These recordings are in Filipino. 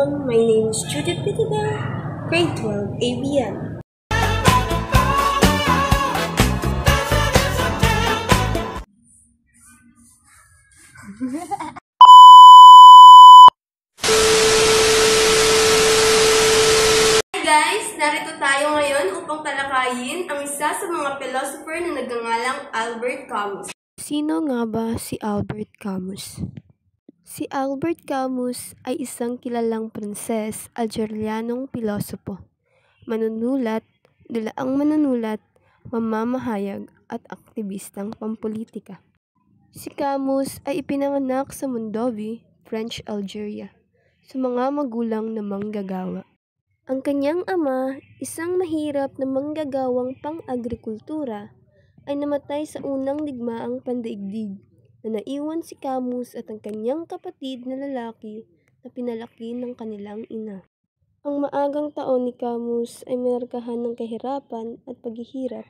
everyone, my name is Judith Pitibel, grade 12 ABM. Hi guys! Narito tayo ngayon upang talakayin ang isa sa mga philosopher na nagngangalang Albert Camus. Sino nga ba si Albert Camus? Si Albert Camus ay isang kilalang Pranses Algerianong pilosopo, manunulat, dalaang manunulat, mamamahayag at aktivistang pampolitika. Si Camus ay ipinanganak sa Mondovi, French Algeria, sa mga magulang na manggagawa. Ang kanyang ama, isang mahirap na manggagawang pang-agrikultura, ay namatay sa unang digmaang pandaigdig na naiwan si Camus at ang kanyang kapatid na lalaki na pinalaki ng kanilang ina. Ang maagang taon ni Camus ay minarkahan ng kahirapan at paghihirap,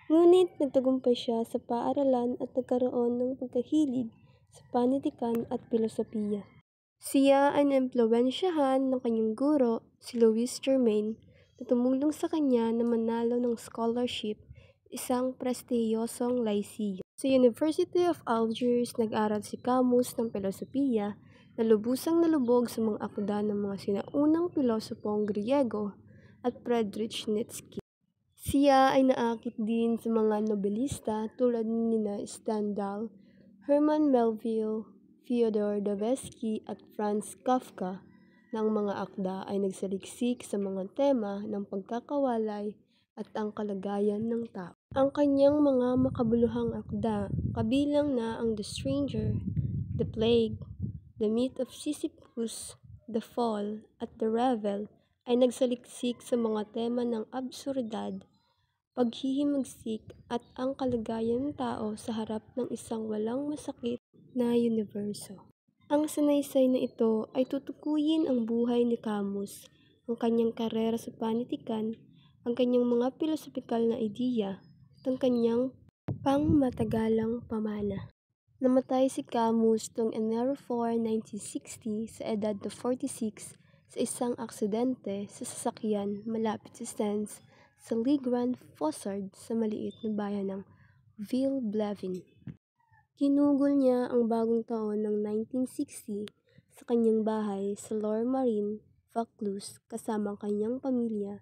ngunit nagtagumpay siya sa paaralan at nagkaroon ng pagkahilig sa panitikan at filosofiya. Siya ay naimpluwensyahan ng kanyang guro, si Louis Germain, na tumulong sa kanya na manalo ng scholarship isang prestihiyosong lyceum. Sa University of Algiers, nag-aral si Camus ng filosofiya na lubusang nalubog sa mga akda ng mga sinaunang pilosopong Griego at Friedrich Nietzsche. Siya ay naakit din sa mga nobelista tulad ni Stendhal, Herman Melville, Fyodor Dostoevsky at Franz Kafka, na ang mga akda ay nagsaliksik sa mga tema ng pagkakawalay at ang kalagayan ng tao. Ang kanyang mga makabuluhang akda, kabilang na ang The Stranger, The Plague, The Myth of Sisyphus, The Fall, at The Revel, ay nagsaliksik sa mga tema ng absurdidad, paghihimagsik at ang kalagayan ng tao sa harap ng isang walang masakit na universo. Ang sanaysay na ito ay tutukuyin ang buhay ni Camus, ang kanyang karera sa panitikan, ang kanyang mga pilosopikal na ideya, at ang kanyang pangmatagalang pamana. Namatay si Camus noong Enero 4, 1960 sa edad na 46 sa isang aksidente sa sasakyan malapit sa Sens sa Le Grand Fossard sa maliit na bayan ng Ville-Blevin. Ginugol niya ang bagong taon ng 1960 sa kanyang bahay sa Lourmarin, Vaucluse kasama ang kanyang pamilya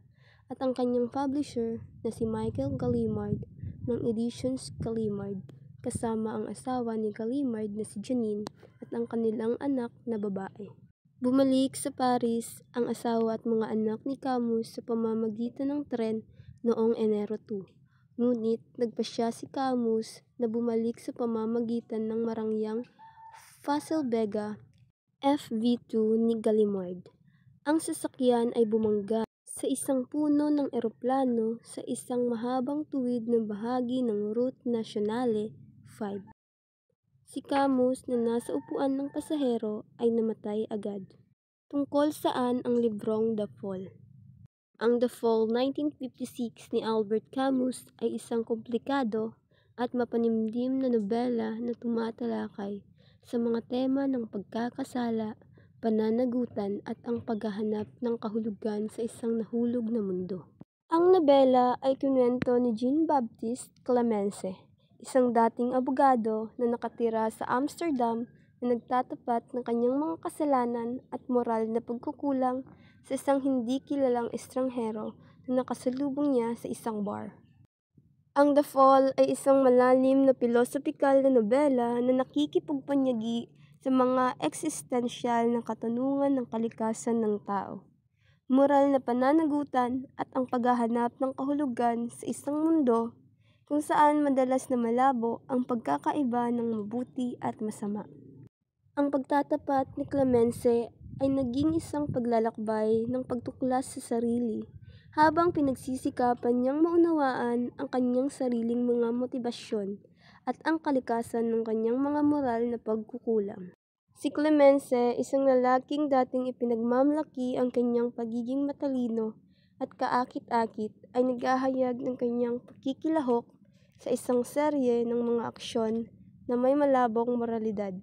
at ang kanyang publisher na si Michael Gallimard ng Editions Gallimard kasama ang asawa ni Gallimard na si Janine at ang kanilang anak na babae. Bumalik sa Paris ang asawa at mga anak ni Camus sa pamamagitan ng tren noong Enero 2. Ngunit nagpasya si Camus na bumalik sa pamamagitan ng marangyang Fasselbega FV2 ni Gallimard. Ang sasakyan ay bumangga sa isang puno ng eroplano sa isang mahabang tuwid na bahagi ng Route Nationale 5. Si Camus na nasa upuan ng pasahero ay namatay agad. Tungkol saan ang librong The Fall? Ang The Fall 1956 ni Albert Camus ay isang komplikado at mapanimdim na nobela na tumatalakay sa mga tema ng pagkakasala, pananagutan at ang paghahanap ng kahulugan sa isang nahulog na mundo. Ang nobela ay kinuwento ni Jean-Baptiste Clemenceau, isang dating abogado na nakatira sa Amsterdam na nagtatapat ng kanyang mga kasalanan at moral na pagkukulang sa isang hindi kilalang estranghero na nakasalubong niya sa isang bar. Ang The Fall ay isang malalim na pilosopikal na nobela na nakikipagpanyagi sa mga eksistensyal na katanungan ng kalikasan ng tao, moral na pananagutan at ang paghahanap ng kahulugan sa isang mundo kung saan madalas na malabo ang pagkakaiba ng mabuti at masama. Ang pagtatapat ni Clemenceau ay naging isang paglalakbay ng pagtuklas sa sarili, habang pinagsisikapan niyang maunawaan ang kanyang sariling mga motibasyon at ang kalikasan ng kanyang mga moral na pagkukulang. Si Clemenceau, isang lalaking dating ipinagmamalaki ang kanyang pagiging matalino at kaakit-akit, ay naghahayag ng kanyang pakikilahok sa isang serye ng mga aksyon na may malabong moralidad.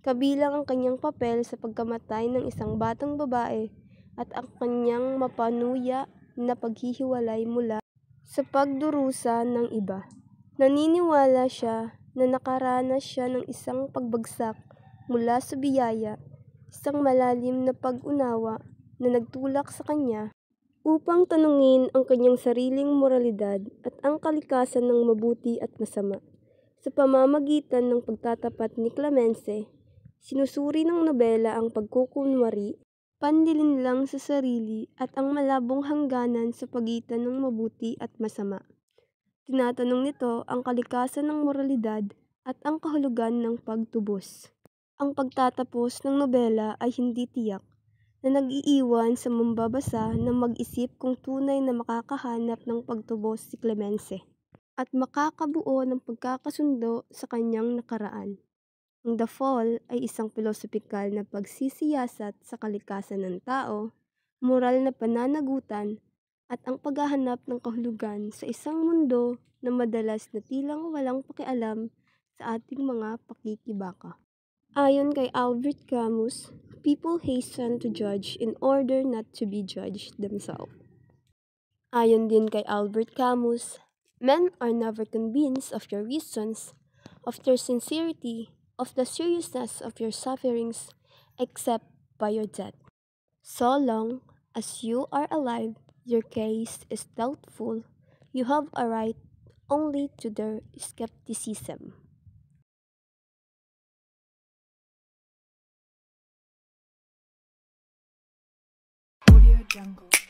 kabilang ang kanyang papel sa pagkamatay ng isang batang babae at ang kanyang mapanuya na paghihiwalay mula sa pagdurusa ng iba. Naniniwala siya na nakaranas siya ng isang pagbagsak mula sa biyaya, isang malalim na pag-unawa na nagtulak sa kanya upang tanungin ang kanyang sariling moralidad at ang kalikasan ng mabuti at masama. Sa pamamagitan ng pagtatapat ni Clemenza, sinusuri ng nobela ang pagkukunwari, panlilinlang sa sarili at ang malabong hangganan sa pagitan ng mabuti at masama. Tinatanong nito ang kalikasan ng moralidad at ang kahulugan ng pagtubos. Ang pagtatapos ng nobela ay hindi tiyak, na nag-iiwan sa mambabasa na mag-isip kung tunay na makakahanap ng pagtubos si Clemenza at makakabuo ng pagkakasundo sa kanyang nakaraan. Ang The Fall ay isang pilosopikal na pagsisiyasat sa kalikasan ng tao, moral na pananagutan, at ang paghahanap ng kahulugan sa isang mundo na madalas na tilang walang pakialam sa ating mga pakikibaka. Ayon kay Albert Camus, people hasten to judge in order not to be judged themselves. Ayon din kay Albert Camus, men are never convinced of your reasons, of their sincerity, of the seriousness of your sufferings, except by your death. So long as you are alive, your case is doubtful. You have a right only to their skepticism. Audio Jungle.